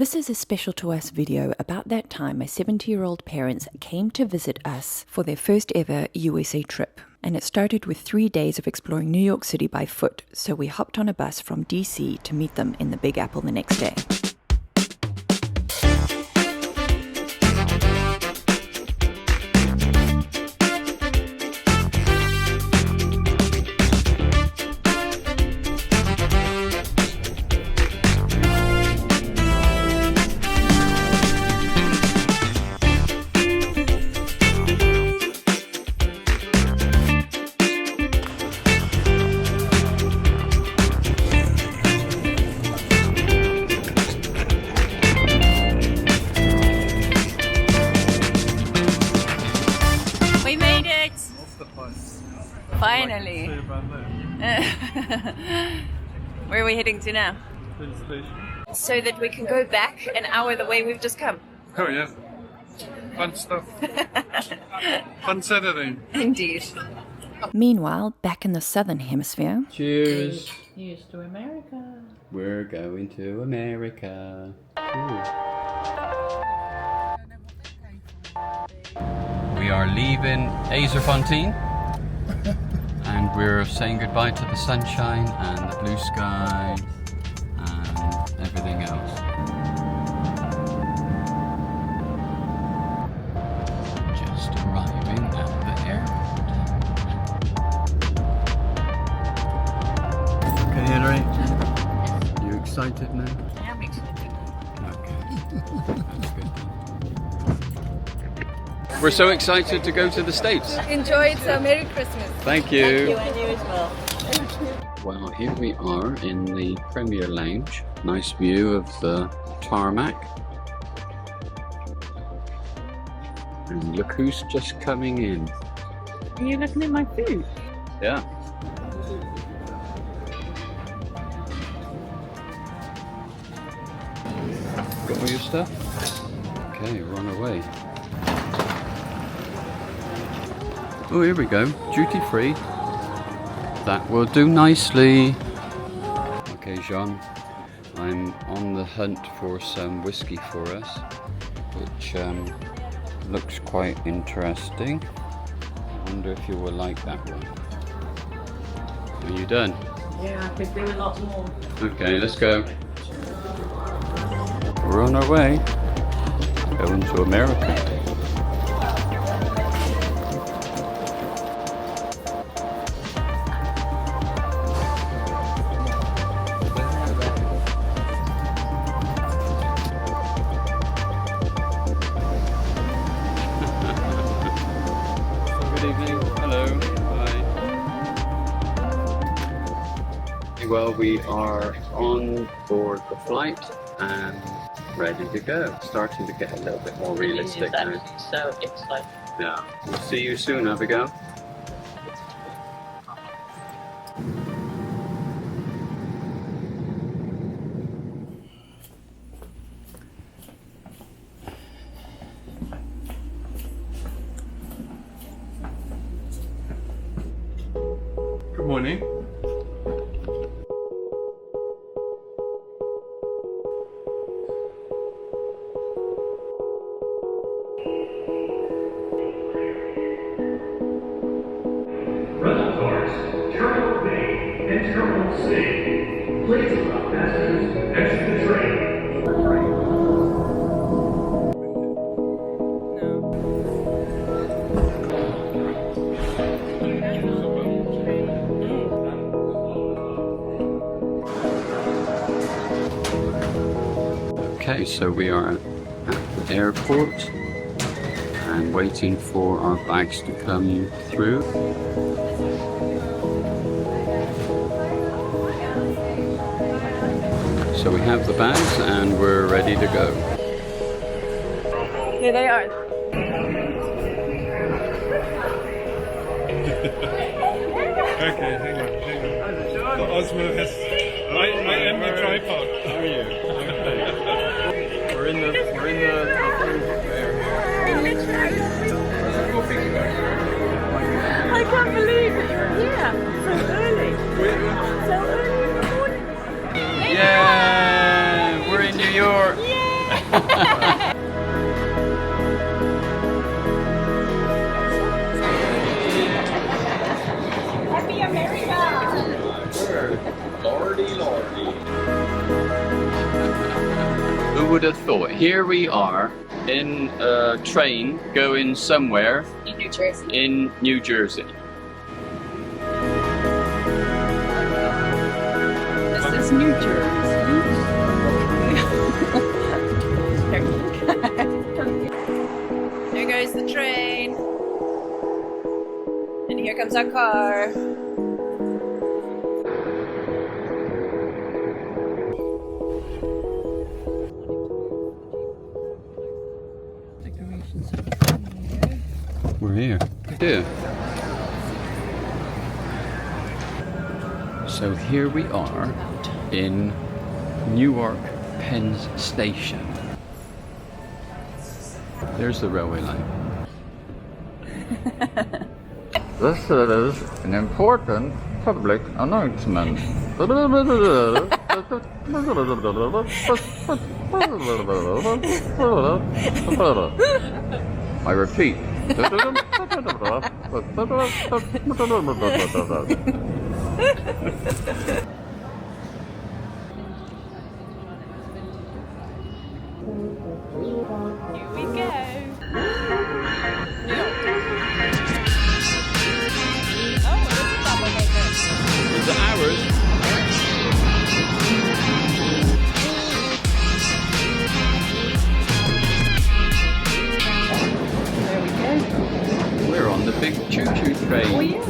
This is a special to us video about that time my 70-year-old parents came to visit us for their first ever USA trip. And it started with 3 days of exploring New York City by foot, so we hopped on a bus from DC to meet them in the Big Apple the next day. Finally! Where are we heading to now? To the station. So that we can go back an hour the way we've just come. Oh yeah. Fun stuff. Fun Saturday. Indeed. Meanwhile, back in the Southern Hemisphere... Cheers! Here's to America. We're going to America. We are leaving Azerfontein. And we're saying goodbye to the sunshine and the blue sky and everything else. Just arriving at the airport. Okay, Henry. You excited now? I am excited. Okay. That's good. We're so excited to go to the States. Enjoy it, so Merry Christmas. Thank you. Thank you, and you as well. Thank you. Well, here we are in the Premier Lounge. Nice view of the tarmac. And look who's just coming in. Are you looking at my food? Yeah. Got all your stuff? Okay, run away. Oh, here we go. Duty free. That will do nicely. Okay, Jean. I'm on the hunt for some whiskey for us, which looks quite interesting. I wonder if you will like that one. Are you done? Yeah, I could bring a lot more. Okay, let's go. We're on our way. Going to America. Good evening. Hello. Hi. Well, we are on board the flight and ready to go. Starting to get a little bit more realistic now. So excited. Yeah. We'll see you soon, Abigail. Good morning. Rental cars, Terminal B and Terminal C. Please allow passengers to exit the train. Okay, so we are at the airport and waiting for our bags to come through. So we have the bags and we're ready to go. Here they are. Okay, hang on. The Osmo has... I am the tripod. How are you? We're in the I can't believe that you're here so early. So early in the morning. Yeah, we're in New York. Yay! Happy America! Lordy, lordy. Who would have thought? Here we are in a train going somewhere In New Jersey. in New Jersey. This is New Jersey. There goes the train. And here comes our car. We're here. Yeah. So here we are in Newark Penn Station. There's the railway line. This is an important public announcement. I repeat. Here we go. Oh, what is a troublemaker? Is it ours? There we go. We're on the big choo-choo train. Oh yeah.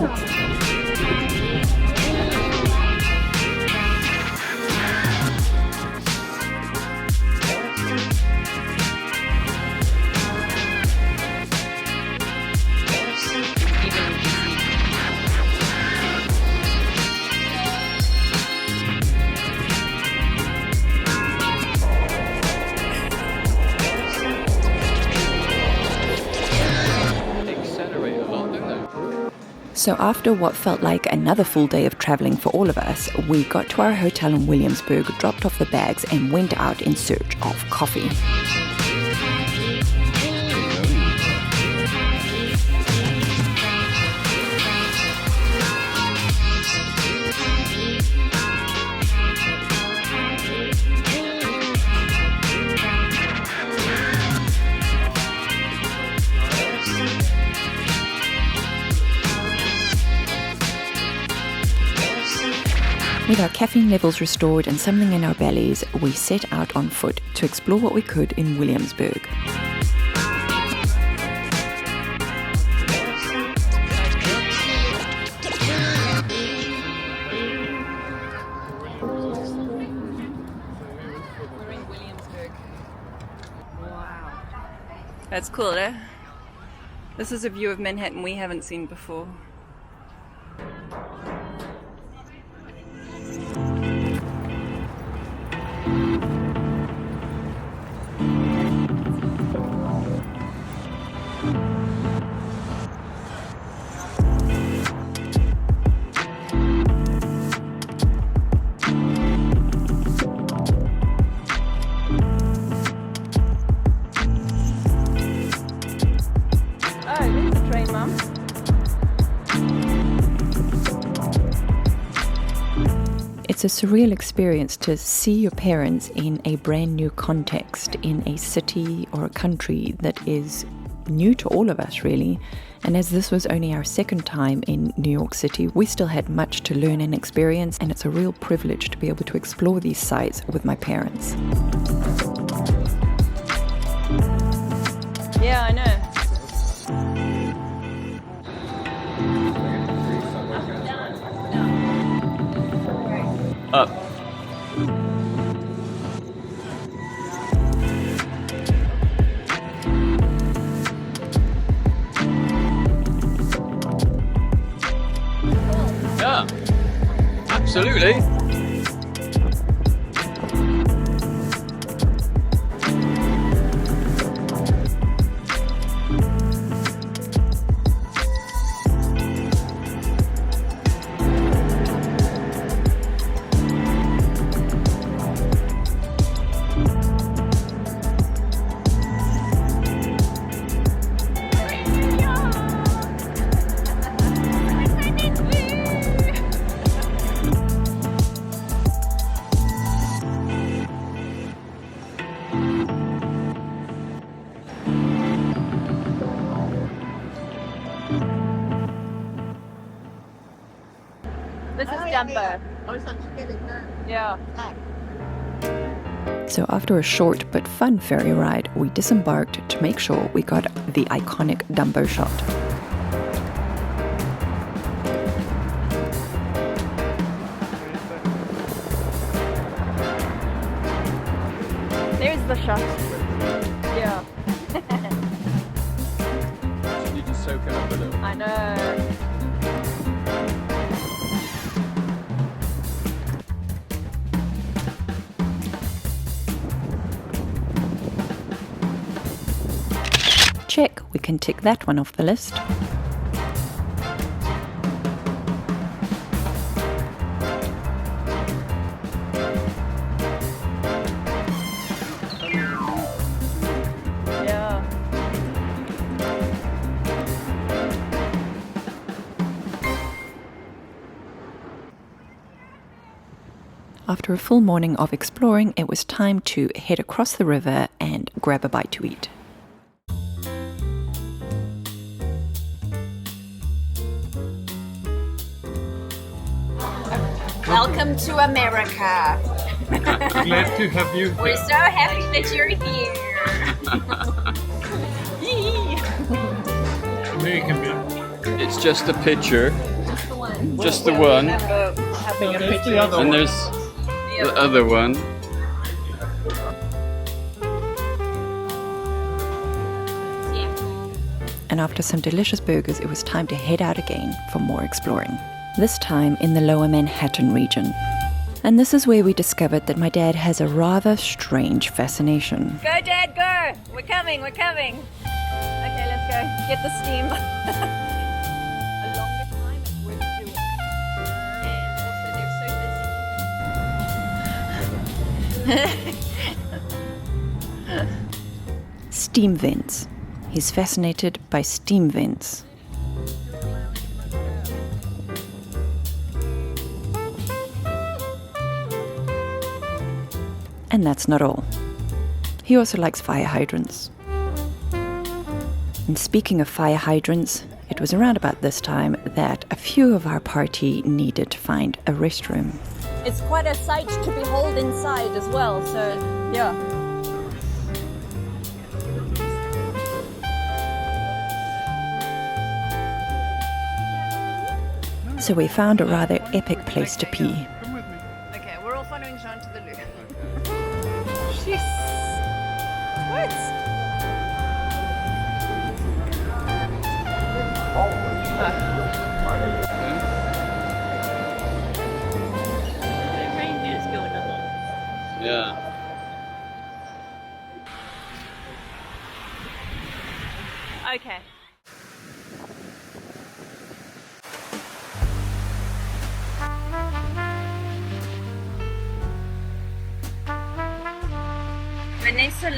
Accelerate a lot, don't they? So after what felt like another full day of traveling for all of us, we got to our hotel in Williamsburg, dropped off the bags and went out in search of coffee. With our caffeine levels restored and something in our bellies, we set out on foot to explore what we could in Williamsburg. We're in Williamsburg. Wow. That's cool, eh? This is a view of Manhattan we haven't seen before. Oh, there's the train, Mum. It's a surreal experience to see your parents in a brand new context, in a city or a country that is new to all of us, really. And as this was only our second time in New York City, we still had much to learn and experience, and it's a real privilege to be able to explore these sites with my parents. Yeah, I know. Up. Yeah, absolutely. Dumbo. Yeah. So after a short but fun ferry ride, we disembarked to make sure we got the iconic Dumbo shot. There's the shot. Yeah. You just soak it up a little. I know. Check, we can tick that one off the list. Yeah. After a full morning of exploring, it was time to head across the river and grab a bite to eat. Welcome to America. Glad to have you We're here. so happy that you're here. American beer. It's just a picture. Just the one. Having a There's picture. the other And one. there's the other one. And after some delicious burgers, it was time to head out again for more exploring. This time in the lower Manhattan region. And this is where we discovered that my dad has a rather strange fascination. Go, Dad, go! We're coming, we're coming. Okay, let's go. Get the steam. A longer time it's worth doing. And also they're so busy. Steam vents. He's fascinated by steam vents. And that's not all. He also likes fire hydrants. And speaking of fire hydrants, it was around about this time that a few of our party needed to find a restroom. It's quite a sight to behold inside as well, so yeah. So we found a rather epic place to pee. Come with me. Okay, we're all following Jean to the loo. Jeez. What? Yeah. Okay. Vanessa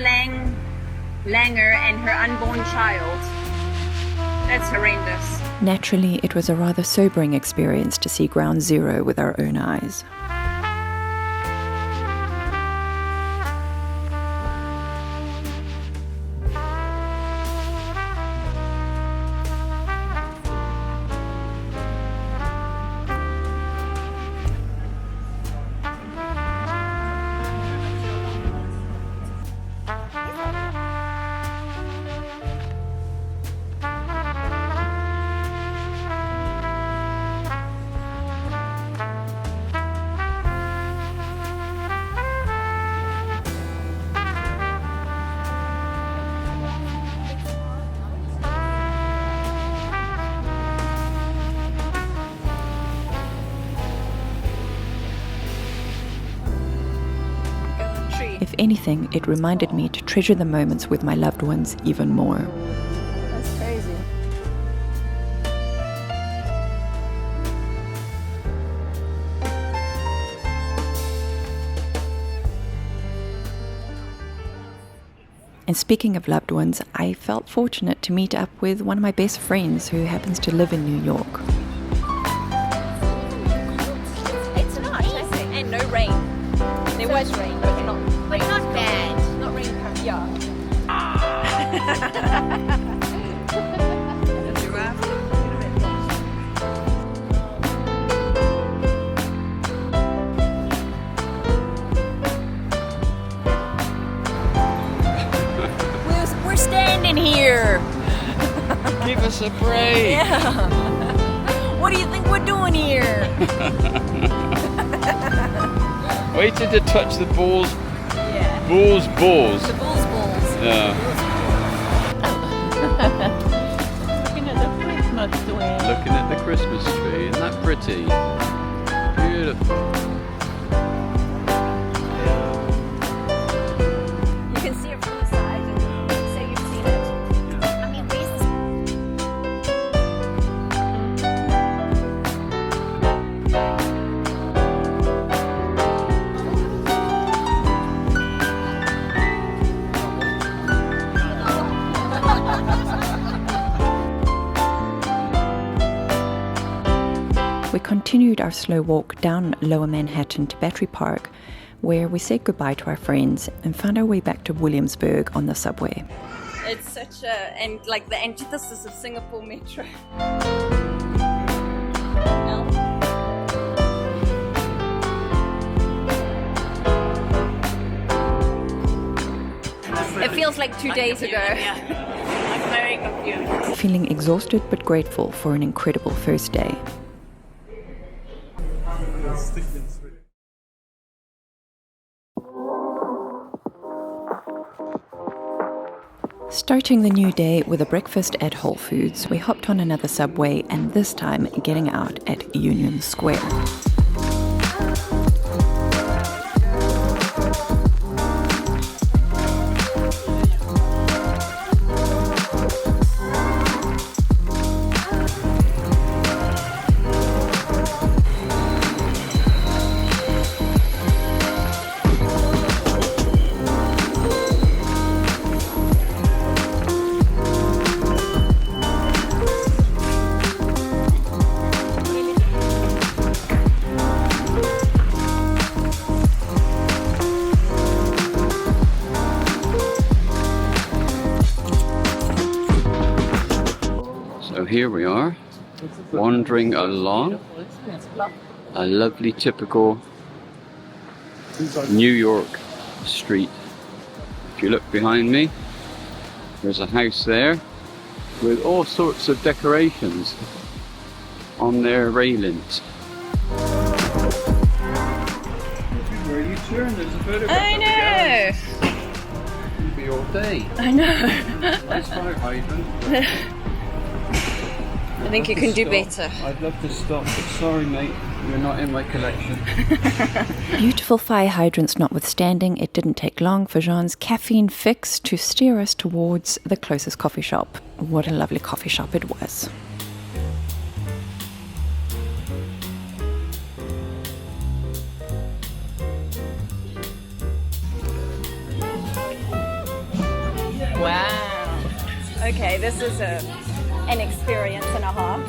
Langer and her unborn child. That's horrendous. Naturally, it was a rather sobering experience to see Ground Zero with our own eyes. If anything, it reminded me to treasure the moments with my loved ones even more. That's crazy. And speaking of loved ones, I felt fortunate to meet up with one of my best friends who happens to live in New York. It's nice, and no rain. There was rain, but not bad. Not rain coming. Yeah. doing here? Give us a break. Yeah. What do you think we're doing here? Waited to touch the balls. Yeah. Balls. The bull's balls. Yeah. Looking at the Christmas tree. Looking at the Christmas tree. Isn't that pretty? Beautiful. You can see it from the side and say you've seen it. I mean, these. We continued our slow walk down Lower Manhattan to Battery Park, where we said goodbye to our friends and found our way back to Williamsburg on the subway. It's such and like the antithesis of Singapore Metro. It feels like 2 days ago. I'm very confused. Feeling exhausted but grateful for an incredible first day. Starting the new day with a breakfast at Whole Foods, we hopped on another subway and this time getting out at Union Square. So here we are, wandering along a lovely typical New York street. If you look behind me, there's a house there with all sorts of decorations on their railings. Where you turn, there's a photograph. I know. It'll be all day. I know. Nice fire hydrant. I think you can do better. I'd love to stop, but sorry mate, you're not in my collection. Beautiful fire hydrants notwithstanding, it didn't take long for Jean's caffeine fix to steer us towards the closest coffee shop. What a lovely coffee shop it was. Wow. Okay, this is an experience and a half.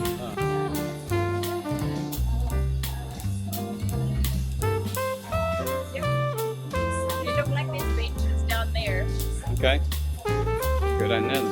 You look like these benches down there. Okay, good on them.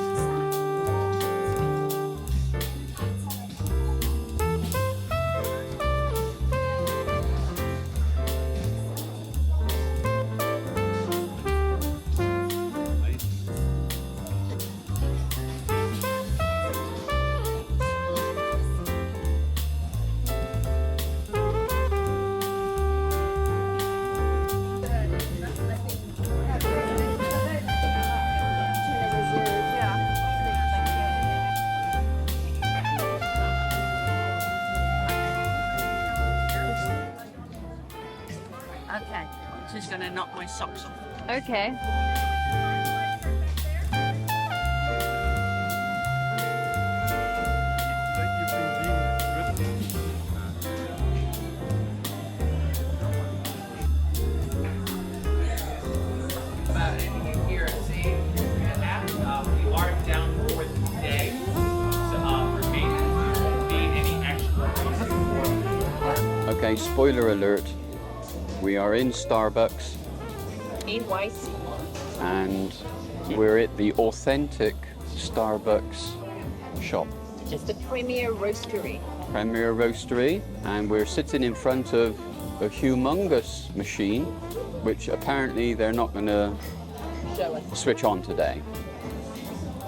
Okay, she's gonna knock my socks off. Okay. Here at we are down for the day. So for maintenance, there won't be any extra reason. Okay, spoiler alert. We are in Starbucks NYC. and we're at the authentic Starbucks shop, Just a premier roastery. Premier Roastery, and we're sitting in front of a humongous machine which apparently they're not going to Show us. switch on today.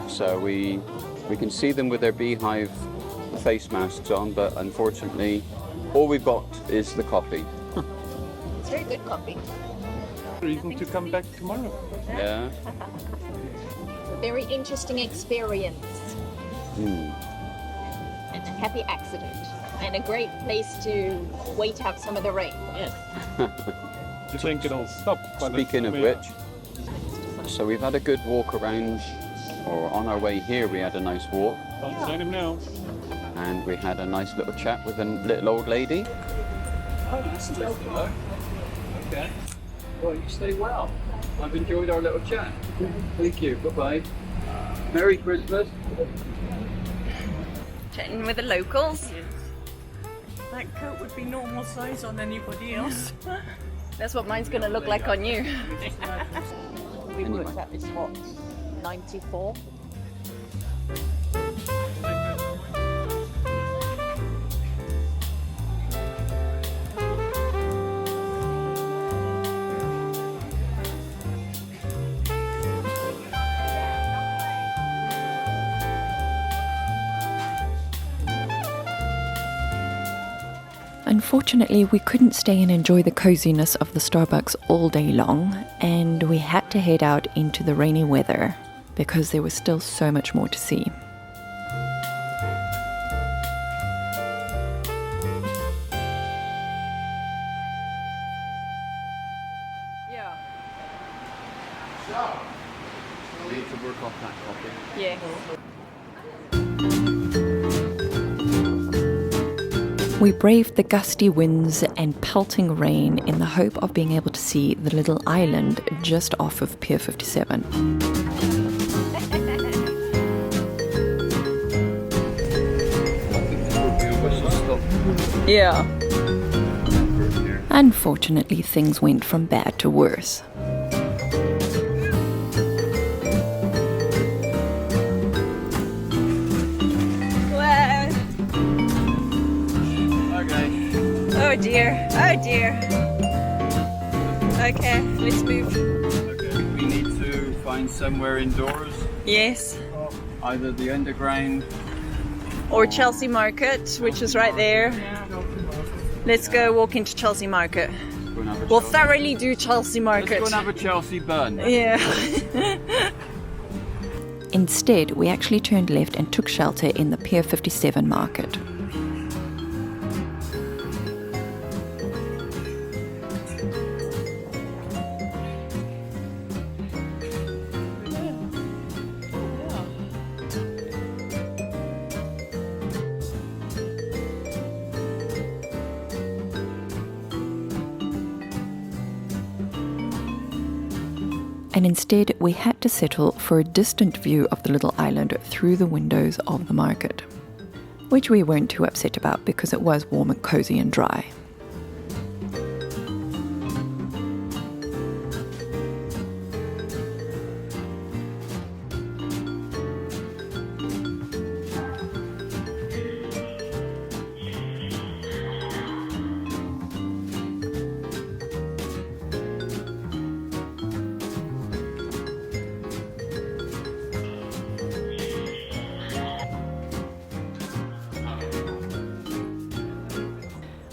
So we can see them with their beehive face masks on, but unfortunately, all we've got is the coffee. It's very good coffee. Reason to come back tomorrow. Yeah. Very interesting experience. Mm. And a happy accident. And a great place to wait out some of the rain. Yes. You think it'll stop? Speaking of which, so we've had a good walk around, or on our way here we had a nice walk, Don't sign him now. and we had a nice little chat with a little old lady. Oh, that's hello. Okay. Well, you stay well. I've enjoyed our little chat. Thank you. Bye-bye. Merry Christmas. Chatting with the locals. That coat would be normal size on anybody else. That's what mine's gonna look like on you. We worked out this, what, 94? Unfortunately, we couldn't stay and enjoy the coziness of the Starbucks all day long, and we had to head out into the rainy weather because there was still so much more to see. Yeah. We need to work off that coffee. Yes. We braved the gusty winds and pelting rain in the hope of being able to see the little island just off of Pier 57. Yeah. Unfortunately, things went from bad to worse. Oh dear, oh dear. Okay, let's move. Okay, we need to find somewhere indoors, Yes. either the underground. Or Chelsea Market, which is right there. Let's go walk into Chelsea Market. Go and have a We'll Chelsea- thoroughly do Chelsea Let's Market. go and have a Chelsea bun. Yeah. Instead, we actually turned left and took shelter in the Pier 57 market. And instead we had to settle for a distant view of the little island through the windows of the market, which we weren't too upset about because it was warm and cozy and dry.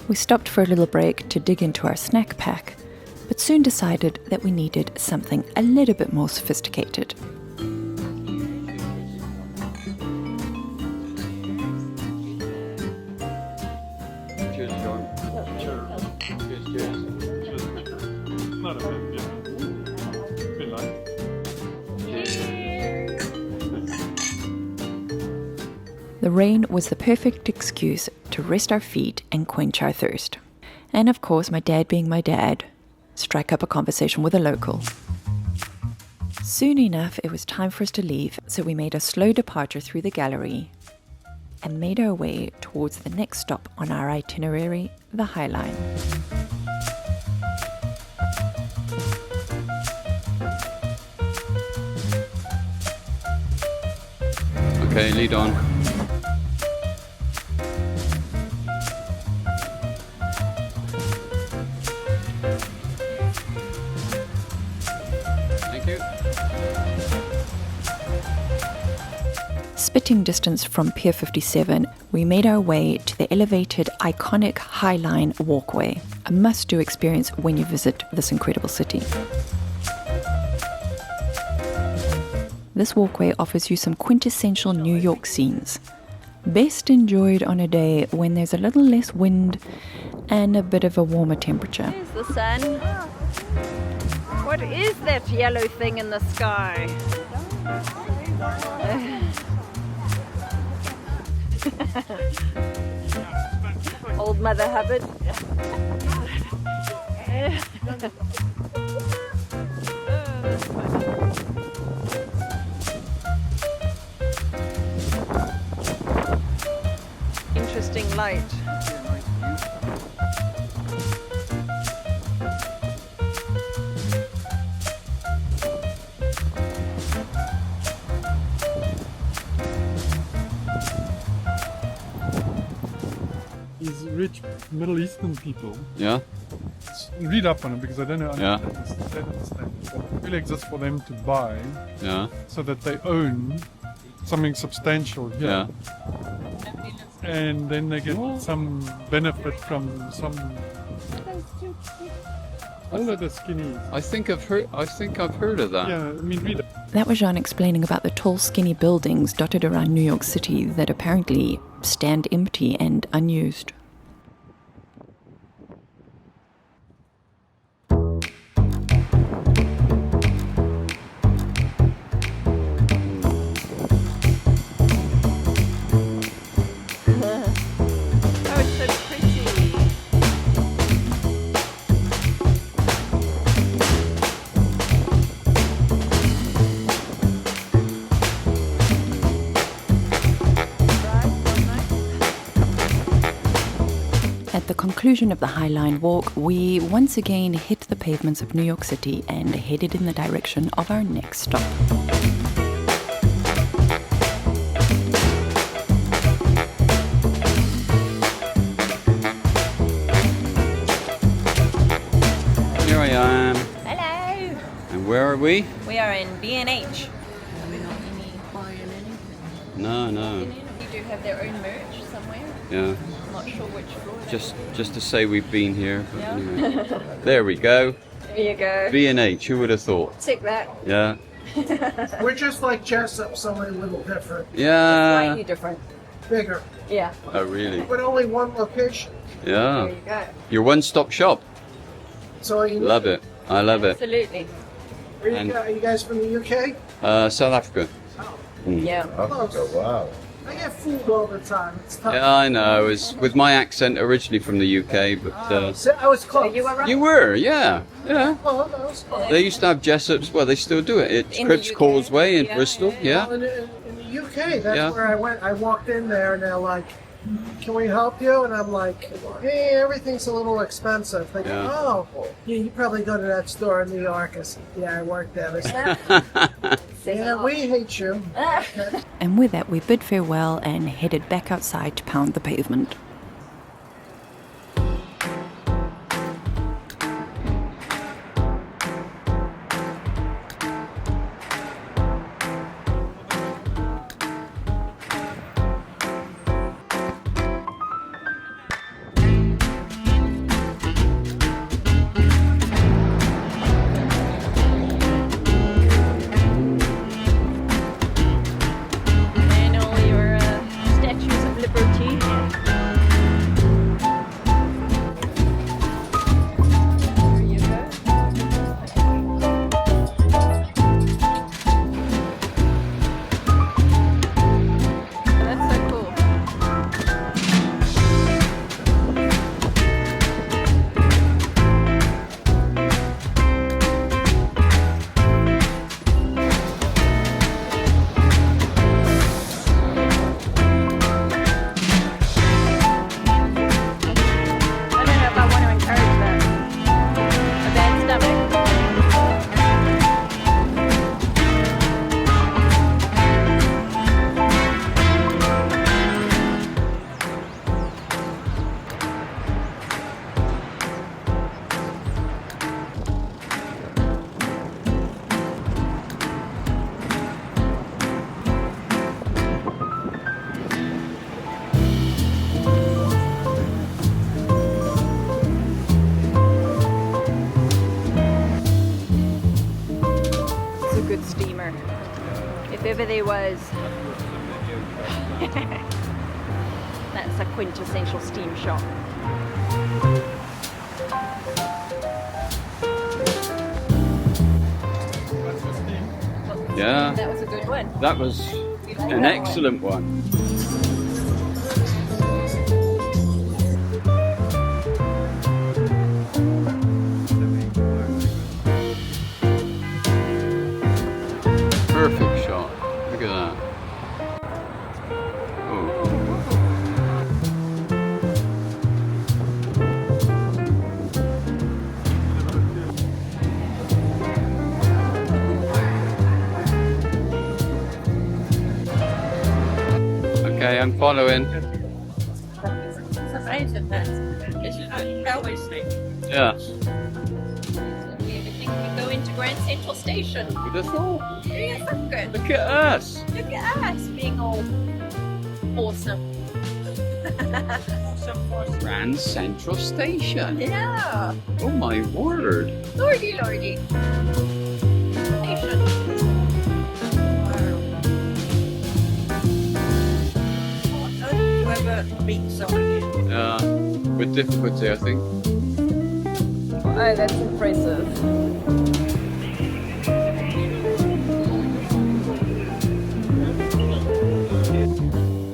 We stopped for a little break to dig into our snack pack, but soon decided that we needed something a little bit more sophisticated. Cheers, John. Cheers, cheers. Not a bit, yeah. Bit light. The rain was the perfect excuse to rest our feet and quench our thirst. And of course, my dad being my dad, strike up a conversation with a local. Soon enough, it was time for us to leave, so we made a slow departure through the gallery and made our way towards the next stop on our itinerary, the Highline. Okay, lead on. Thank you. spitting distance from Pier 57, we made our way to the elevated, iconic Highline walkway, a must-do experience when you visit this incredible city. This walkway offers you some quintessential New York scenes, best enjoyed on a day when there's a little less wind and a bit of a warmer temperature. There's the sun. What is that yellow thing in the sky? Old Mother Hubbard. Interesting light. These rich Middle Eastern people, Yeah? read up on it because I don't know. Yeah. I don't understand. It really exists for them to buy Yeah? so that they own something substantial here. Yeah. And then they get some benefit from some. I don't know the skinnies. I think I've heard of that. Yeah, I mean, read it. That was Jean explaining about the tall, skinny buildings dotted around New York City that apparently stand empty and unused. Oh, it's so pretty. At the conclusion of the Highline walk, we once again hit the pavements of New York City and headed in the direction of our next stop. Here I am. Hello. And where are we? We are in B&H. No. They do have their own merch somewhere. Yeah. I'm not sure which floor. Just to say we've been here. But anyway. There we go. There you go. B&H, who would have thought? Tick that. Yeah. We're just like Jessup, so a little different, Yeah. Slightly different. bigger, Yeah. Oh, really? but only one location. Yeah. There you go. Your one-stop shop. So you Love it. I love it. Absolutely. Are you guys from the UK? South Africa. Yeah. Close. Wow. I get food all the time. It's tough. Yeah, I know. It's with my accent originally from the UK, but So I was close. You were right. you were, yeah. Oh, that was close. They used to have Jessups. Well, they still do it. It's In the Cribbs UK? Causeway in Yeah, Bristol. Yeah. Well, in the UK, that's Yeah. where I went. I walked in there and they're like, "Can we help you?" And I'm like, "Hey, everything's a little expensive." They go, Yeah. "Oh, you probably go to that store in New York." I said, "Yeah, I work there." They said, "Yeah, we hate you." And with that, we bid farewell and headed back outside to pound the pavement. And all your statues of liberty. If ever there was, that's a quintessential steam shop. Yeah, That was a good one. that was an excellent one. Perfect shot. Look at that. Oh. Okay, I'm following. It's amazing that. It's a railway station. Yeah. We go into Grand Central Station. Who'd have thought? Yeah, so good. Look at us. Look at us being all awesome. Grand Central Station. Yeah. Oh my word. Lordy, lordy. Station. Whoever beats somebody. With difficulty, I think. Oh, that's impressive.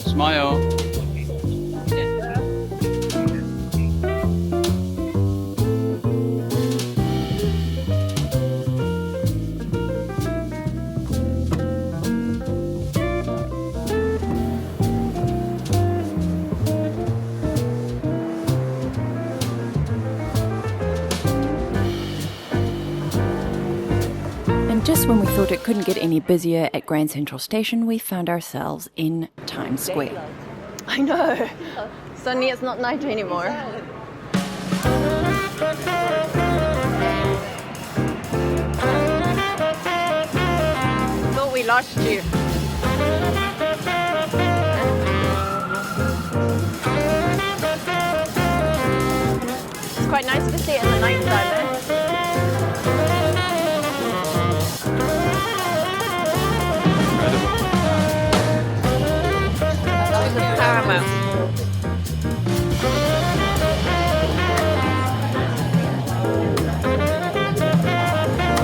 Smile. And just when we thought it couldn't get any busier at Grand Central Station, we found ourselves in Times Square. I know. Suddenly it's not night anymore. Thought we lost you. It's quite nice to see it in the night time, eh? That was a Paramount.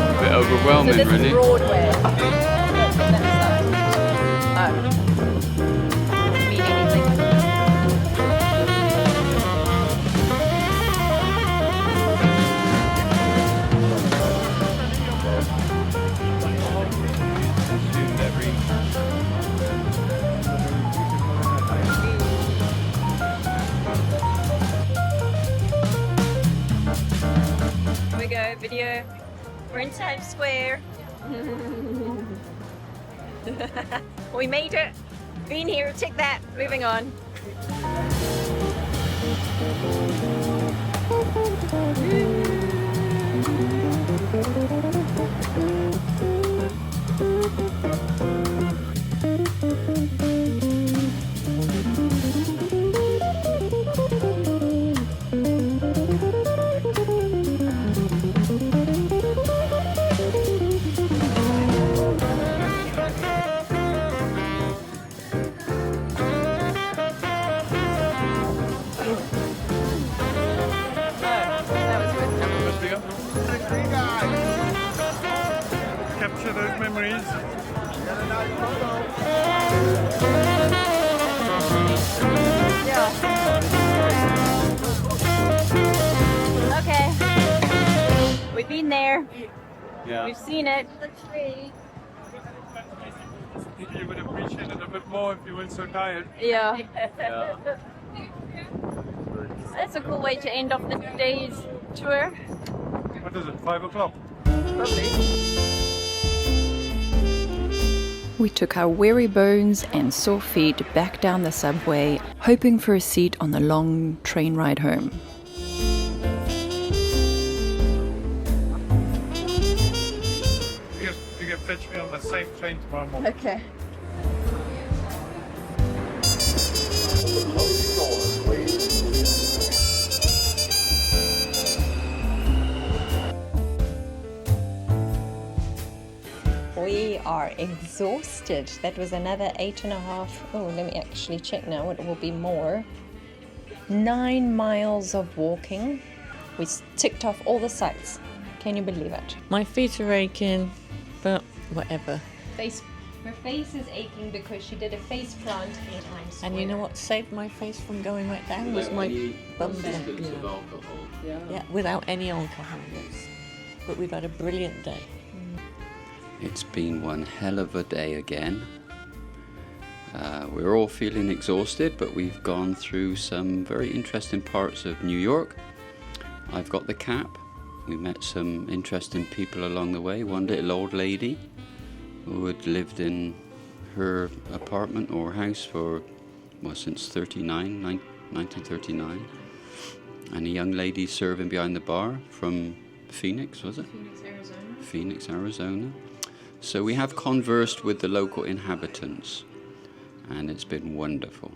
A bit overwhelming, So this really. is Broadway. Mean anything? Here we go, video. We're in Times Square. We made it. Been here, take that. Moving on. Capture those memories. Okay. We've been there. Yeah. We've seen it. You would appreciate it a bit more if you weren't so tired. Yeah. Yeah. That's a cool way to end off the day's tour. What is it, 5 o'clock? Probably. We took our weary bones and sore feet back down the subway, hoping for a seat on the long train ride home. You can fetch me on the same train tomorrow morning. Okay. We are exhausted. That was another 8.5. Oh, let me actually check now. It will be more. 9 miles of walking. We ticked off all the sites. Can you believe it? My feet are aching, but whatever. Her face is aching because she did a face plant in Times Square. And you know what saved my face from going right down was my bum bump. Yeah, without any alcohol. Yes. But we've had a brilliant day. It's been one hell of a day again. We're all feeling exhausted, but we've gone through some very interesting parts of New York. I've got the cap. We met some interesting people along the way. One little old lady who had lived in her apartment or house for, well, since 1939. And a young lady serving behind the bar from Phoenix, was it? Phoenix, Arizona. Phoenix, Arizona. So we have conversed with the local inhabitants, and it's been wonderful.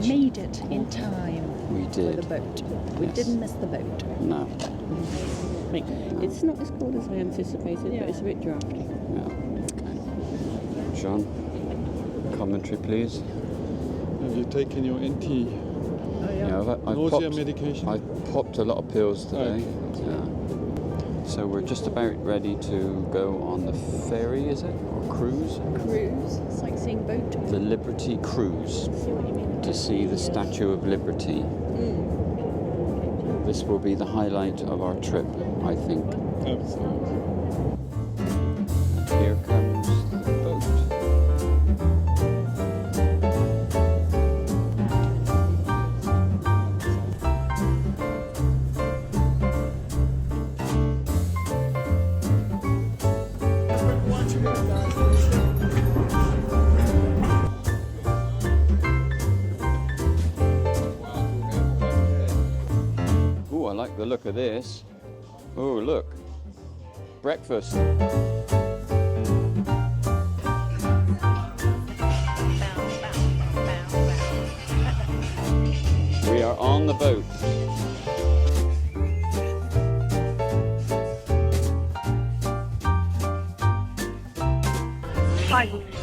Made it in time We for did. the boat. We Yes. didn't miss the boat. No. It's not as cold as I anticipated, but it's a bit drafty. Yeah. Okay. John, commentary, please. Have you taken your anti Yeah, I've nausea popped, medication? I popped a lot of pills today. Okay. Yeah. So we're just about ready to go on the ferry, is it? Or cruise? Cruise, sightseeing boat. The Liberty Cruise. See what you mean? To see the Statue of Liberty. This will be the highlight of our trip, I think. Absolutely. And here comes the boat. Ooh, I like the look of this. Oh, look. Breakfast. We are on the boat.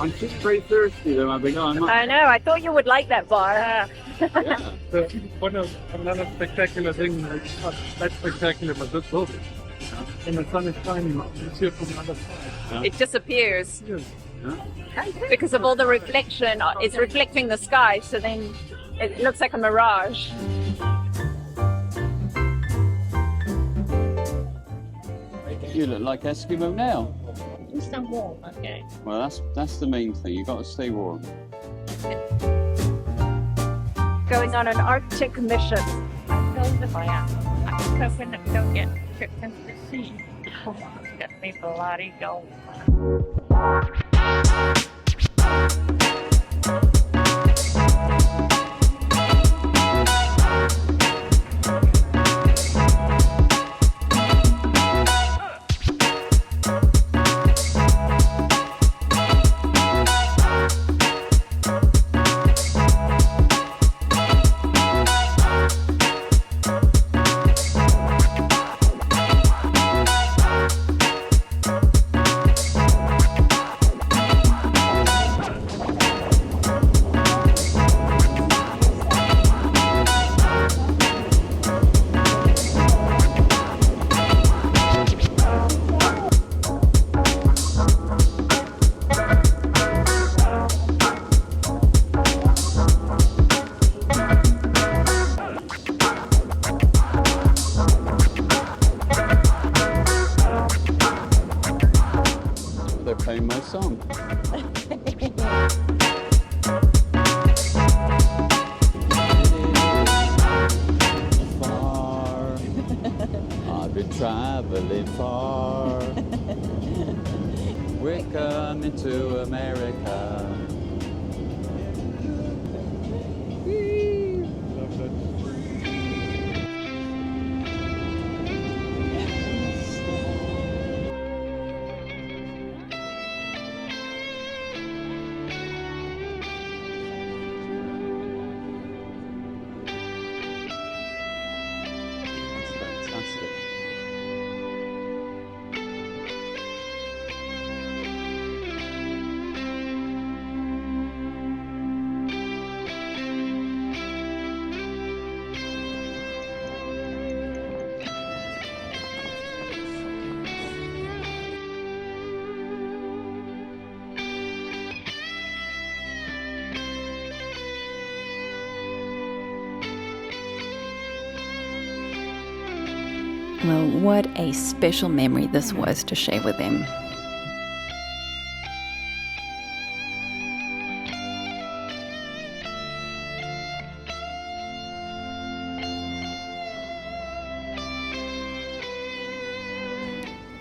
I'm just very thirsty though, I think. I know, I thought you would like that bar. Another spectacular thing, not that spectacular, but this building. And the sun is shining, you see it from the other side. It disappears Yes. because of all the reflection. It's reflecting the sky, so then it looks like a mirage. You look like Eskimo now. Just some warm, okay. Well, that's the main thing. You've got to stay warm. Going on an Arctic mission. I'm hoping that we don't get tripped into the sea. Oh, it's got me bloody going. They're playing my song. Far, I've been traveling far. We're coming to America. Love that. Well, what a special memory this was to share with them.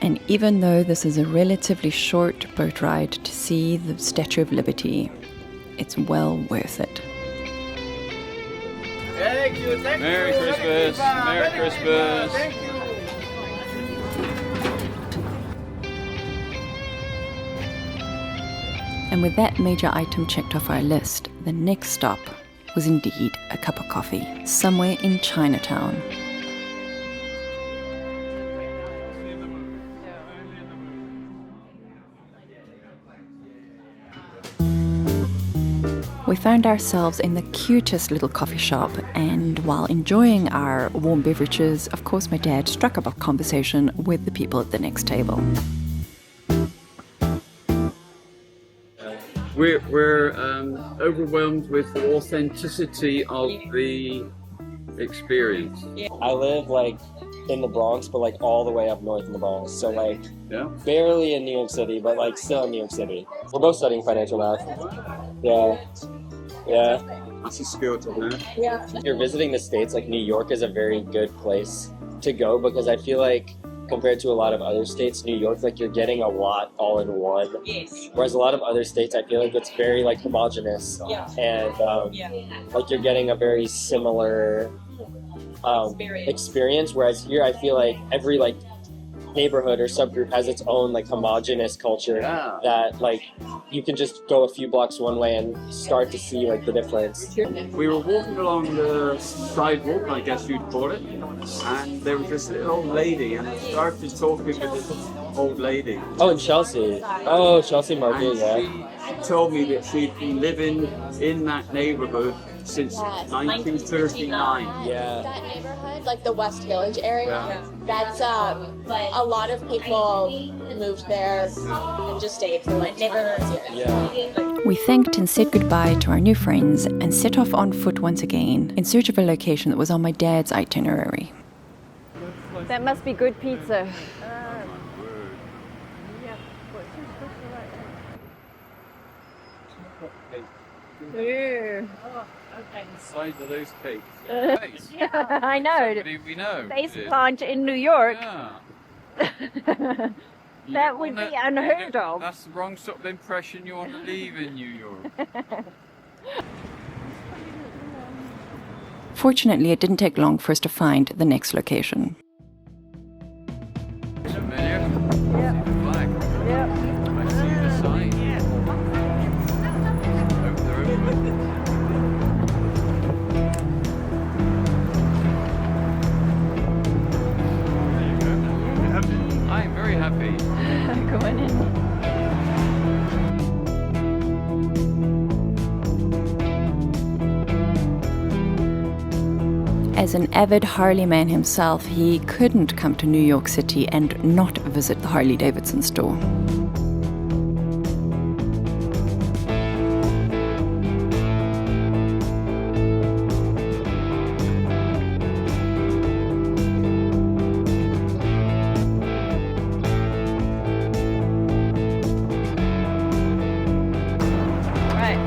And even though this is a relatively short boat ride to see the Statue of Liberty, it's well worth it. Thank you. Merry Christmas. Merry Christmas. Thank you. And with that major item checked off our list, the next stop was indeed a cup of coffee, somewhere in Chinatown. We found ourselves in the cutest little coffee shop, and while enjoying our warm beverages, of course my dad struck up a conversation with the people at the next table. We're overwhelmed with the authenticity of the experience. I live like in the Bronx, but like all the way up north in the Bronx. So like Yeah. barely in New York City, but like still in New York City. We're both studying financial math. Yeah. Yeah. That's a skill to learn. If you're visiting the States, like New York is a very good place to go because I feel like compared to a lot of other states, New York, like you're getting a lot all in one. Yes. Whereas a lot of other states, I feel like it's very like homogenous. Yeah. And like you're getting a very similar experience. Whereas here, I feel like every like neighborhood or subgroup has its own like homogenous culture that like you can just go a few blocks one way and start to see like the difference. We were walking along the sidewalk, I guess you'd call it, and there was this little old lady, and I started talking with this old lady. Oh, in Chelsea. Oh, Chelsea Market, And she told me that she'd been living in that neighborhood since 1939. Yeah. That neighborhood, like the West Village area, that's a lot of people moved there and just stayed for like neighborhoods. Yeah. We thanked and said goodbye to our new friends and set off on foot once again in search of a location that was on my dad's itinerary. That must be good pizza. Ooh. The size of those cakes. I know. Somebody we know. Face plant in New York. Yeah. That would be unheard of. That's the wrong sort of impression you want to leave in New York. Fortunately, it didn't take long for us to find the next location. Familiar? Yeah. The flag. Yeah. I see the sign. Yeah. They're open. I'm very happy. Going in. As an avid Harley man himself, he couldn't come to New York City and not visit the Harley Davidson store. Right.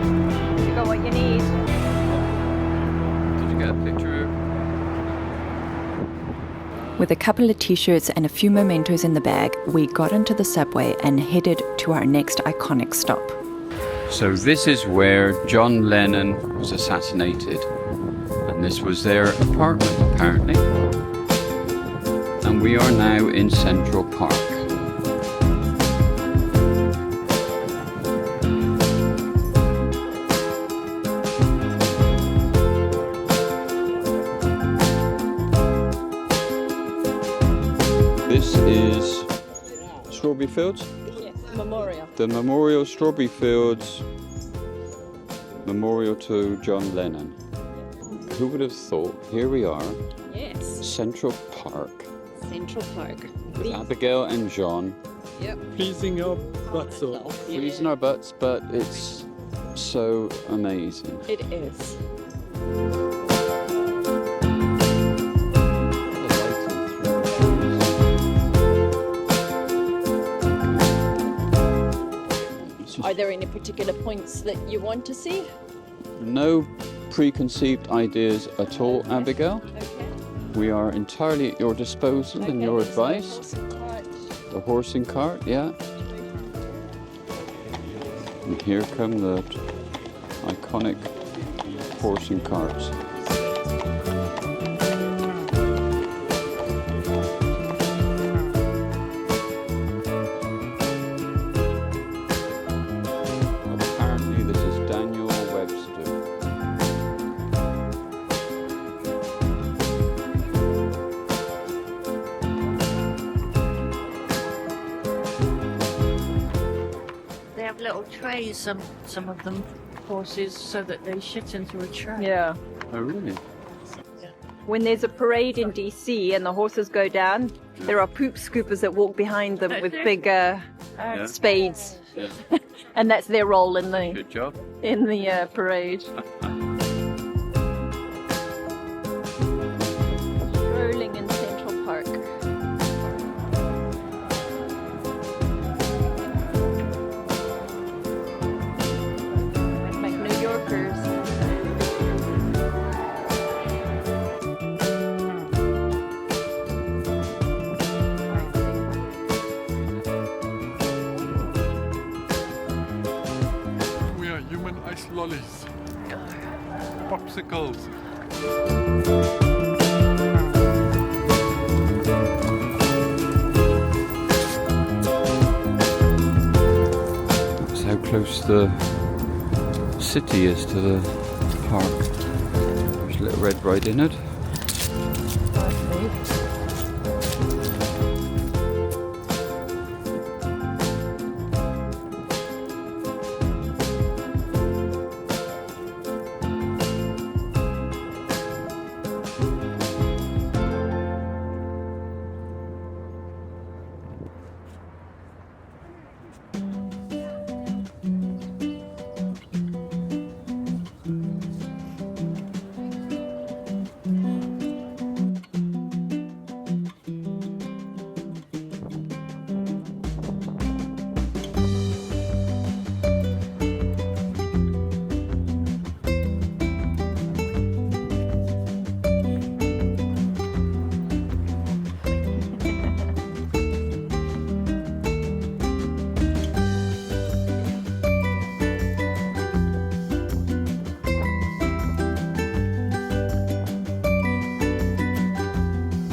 You got what you need. Did you get a picture? With a couple of t-shirts and a few mementos in the bag, we got into the subway and headed to our next iconic stop. So this is where John Lennon was assassinated, and this was their apartment apparently. And we are now in Central Park. This is Strawberry Fields? Yes, memorial. The Memorial Strawberry Fields Memorial to John Lennon. Who would have thought? Here we are, Yes, Central Park, Central Park. with Abigail and John. Yep. Pleasing your butts off. Freezing our butts, but it's so amazing. It is. The lighting through. Are there any particular points that you want to see? No preconceived ideas at all, Abigail. Okay. We are entirely at your disposal and your advice. The horse and cart, yeah. And here come the iconic horse and carts. Apparently this is Daniel Webster. They have little trays, some of them, horses, so that they shit into a tray. Yeah. Oh really? When there's a parade in DC and the horses go down, there are poop scoopers that walk behind them with big spades. Yeah. And that's their role in the Good job. parade. Strolling in Central Park. Like New Yorkers. We are human ice lollies. Popsicles. That's how close the city is to the park. There's Little Red Riding Hood.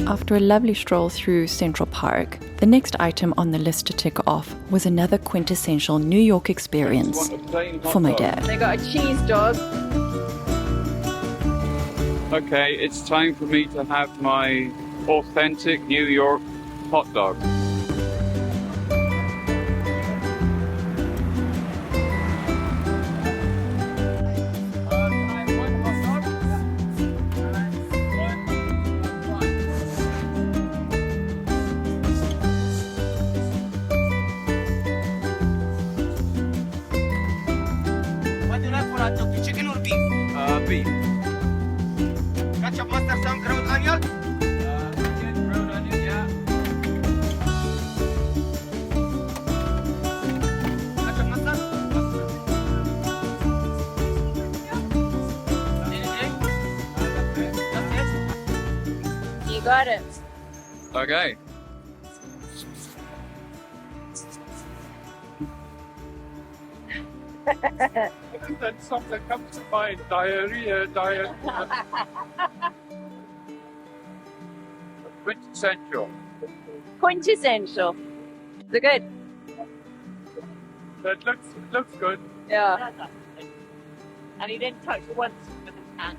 After a lovely stroll through Central Park, the next item on the list to tick off was another quintessential New York experience for my dad. They got a cheese dog. Okay, it's time for me to have my authentic New York hot dog. Chicken or beef? Beef. Ketchup, mustard, some grilled onion? Grilled onion, yeah. Ketchup, mustard? Anything? That's it? You got it. Okay. Then something comes to mind. Diarrhea, Quintessential. Quintessential. They're good. That looks good. Yeah. And he didn't touch once with his hand.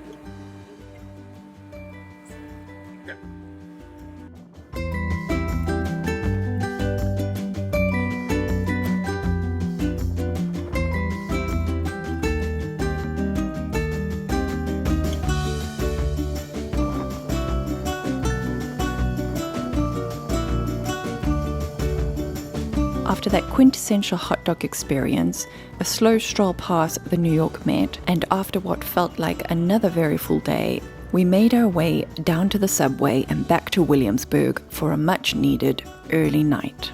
After that quintessential hot dog experience, a slow stroll past the New York Met, and after what felt like another very full day, we made our way down to the subway and back to Williamsburg for a much-needed early night.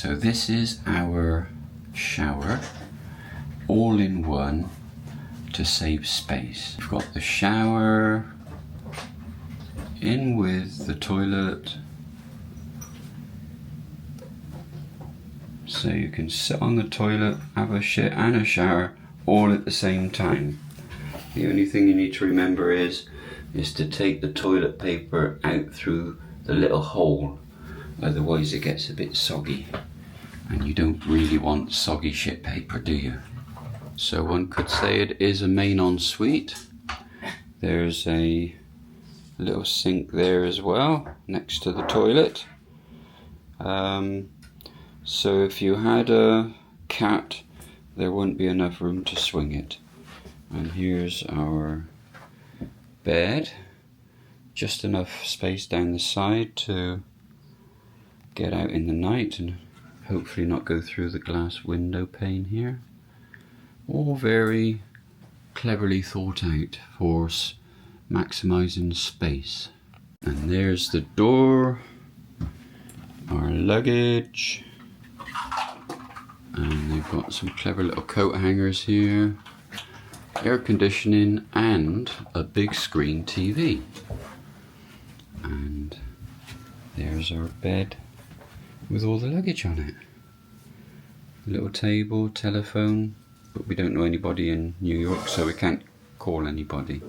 so this is our shower, all in one to save space. We've got the shower in with the toilet, so you can sit on the toilet, have a shit and a shower all at the same time. The only thing you need to remember is to take the toilet paper out through the little hole, otherwise it gets a bit soggy, and you don't really want soggy shit paper, do you? So one could say it is a main ensuite. There's a little sink there as well, next to the toilet. So if you had a cat, there wouldn't be enough room to swing it. And here's our bed, just enough space down the side to get out in the night and hopefully not go through the glass window pane here. All very cleverly thought out for maximizing space. And there's the door, our luggage, and they've got some clever little coat hangers here, air conditioning, and a big screen TV. And there's our bed with all the luggage on it. Little table, telephone, but we don't know anybody in New York, so we can't call anybody.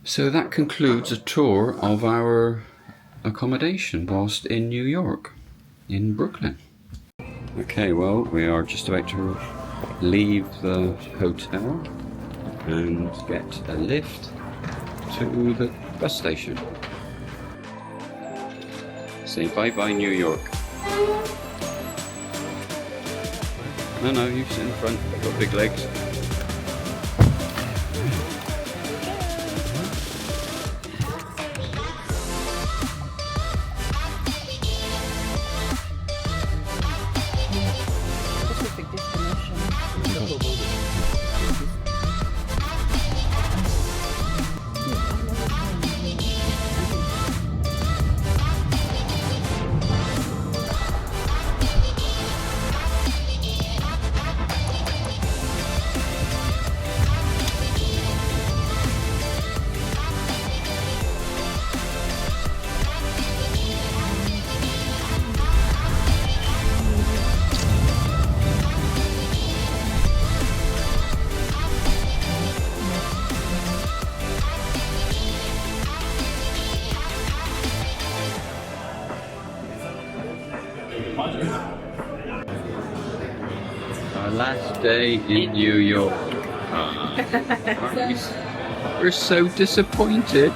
So that concludes a tour of our accommodation whilst in New York, in Brooklyn. Okay, well, we are just about to leave the hotel and get a lift to the bus station. Say bye-bye New York. No, you sit in front, you've got big legs. Our last day in New York. We're so disappointed.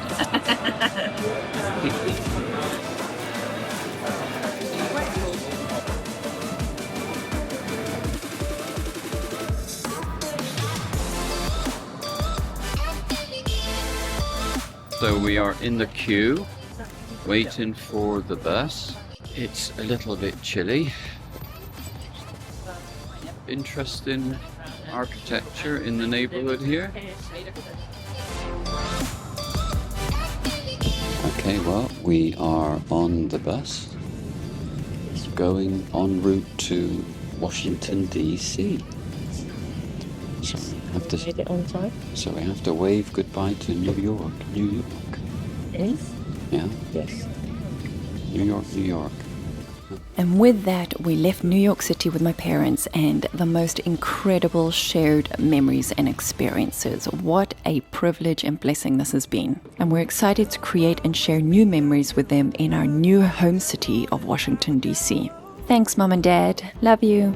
So we are in the queue, waiting for the bus. It's a little bit chilly. Interesting architecture in the neighborhood here. Okay, well, we are on the bus. It's going en route to Washington, D.C. So we have to wave goodbye to New York. New York. Is? Yeah? Yes. New York, New York. And with that, we left New York City with my parents, and the most incredible shared memories and experiences. What a privilege and blessing this has been. And we're excited to create and share new memories with them in our new home city of Washington, D.C. Thanks, Mom and Dad. Love you.